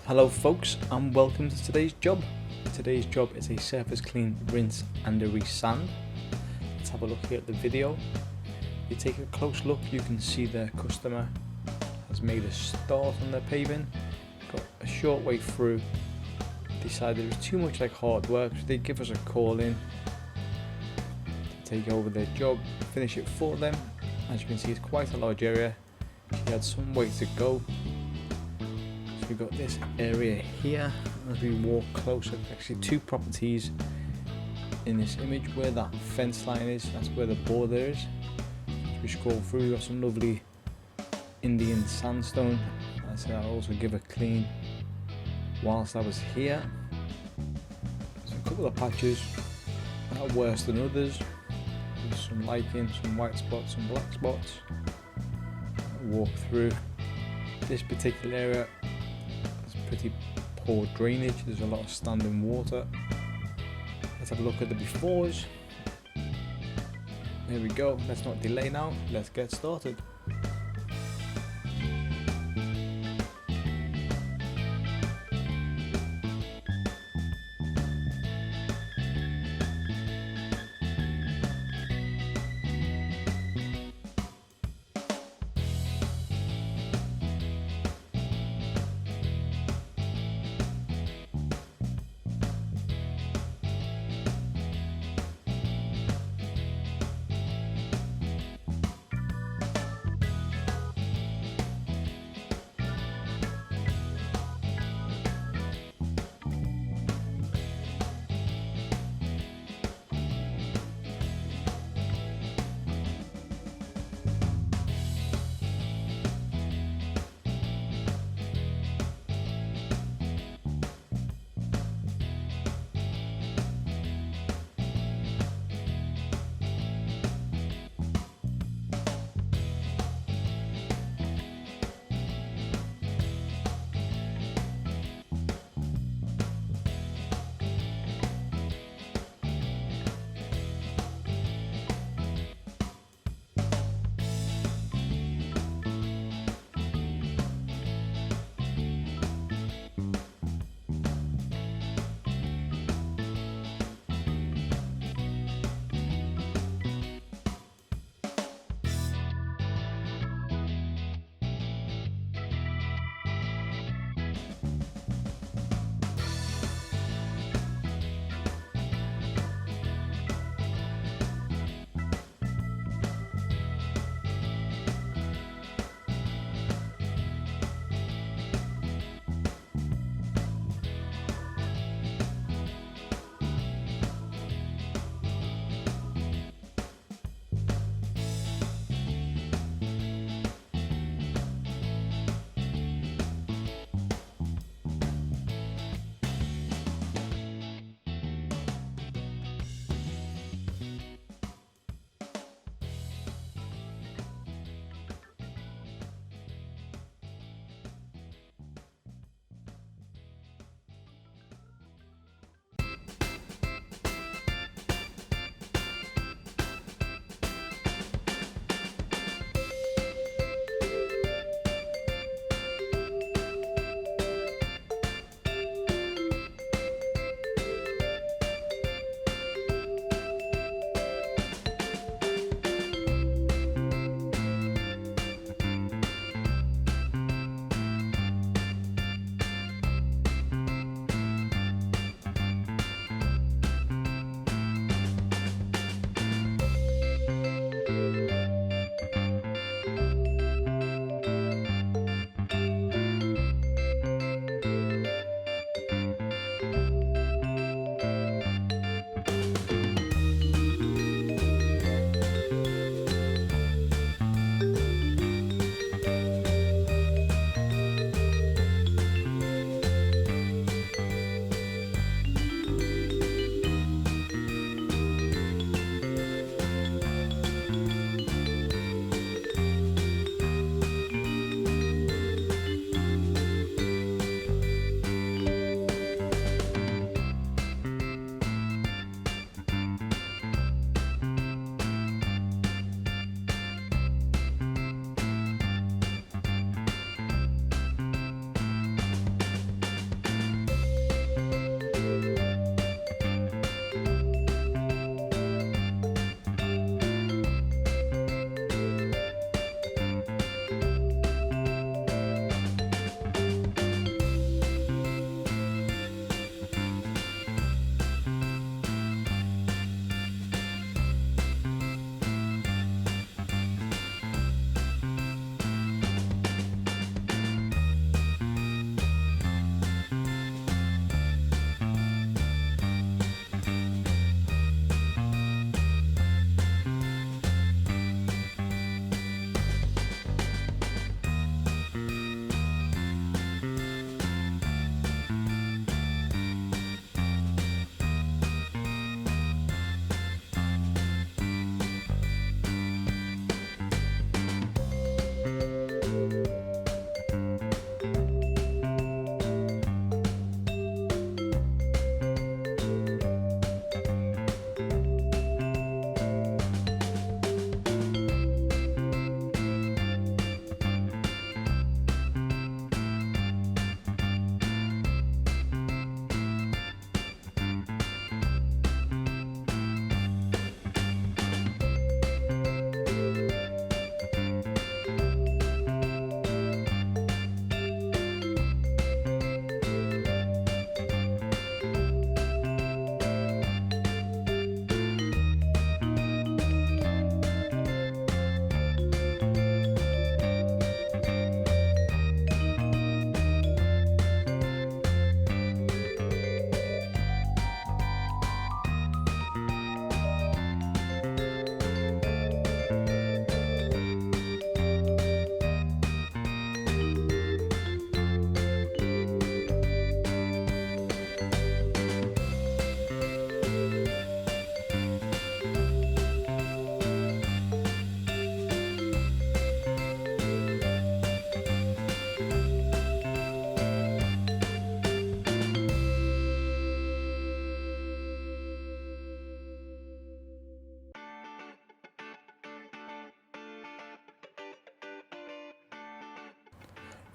Hello folks and welcome to today's job. Today's job is a surface clean, rinse and a resand. Let's have a look here at the video. If you take a close look, you can see the customer has made a start on their paving, got a short way through, decided it was too much like hard work, so they give us a call in to take over their job, finish it for them. As you can see, it's quite a large area. She had some way to go. So we've got this area here. As we walk closer, actually two properties in this image where that fence line is, that's where the border is. As we scroll through, we've got some lovely Indian sandstone. I said I'll also give a clean whilst I was here. So a couple of patches that are worse than others. There's some lichen, some white spots, some black spots. Walk through this particular area. It's pretty poor drainage. There's a lot of standing water. Let's have a look at the befores. There we go. Let's not delay now. Let's get started.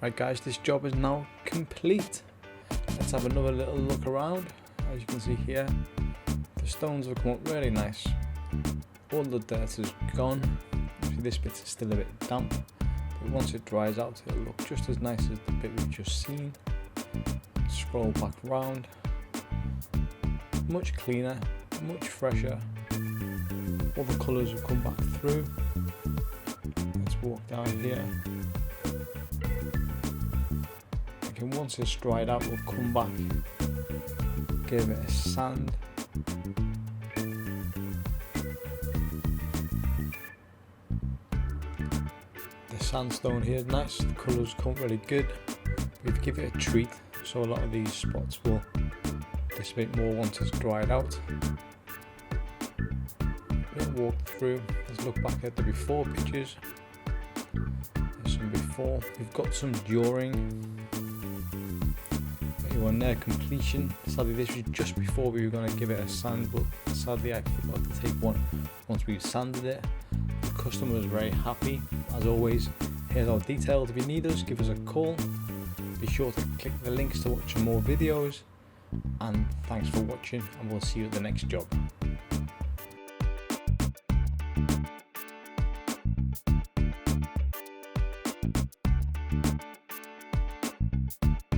Right guys, this job is now complete. Let's have another little look around. As you can see here, the stones have come up really nice. All the dirt is gone. See, this bit is still a bit damp, but once it dries out it'll look just as nice as the bit we've just seen. Scroll back round. Much cleaner, much fresher. All the colours have come back through. Let's walk down here. And once it's dried out, we'll come back, give it a sand. The sandstone here is nice, the colours come really good. We've given it a treat, so a lot of these spots will dissipate more once it's dried out. We'll walk through, let's look back at the before pictures. There's some before, we've got some during. On their completion. Sadly this was just before we were going to give it a sand, but sadly I forgot to take one once we sanded it. The customer was very happy. As always, here's our details. If you need us, give us a call. Be sure to click the links to watch some more videos, and thanks for watching, and we'll see you at the next job.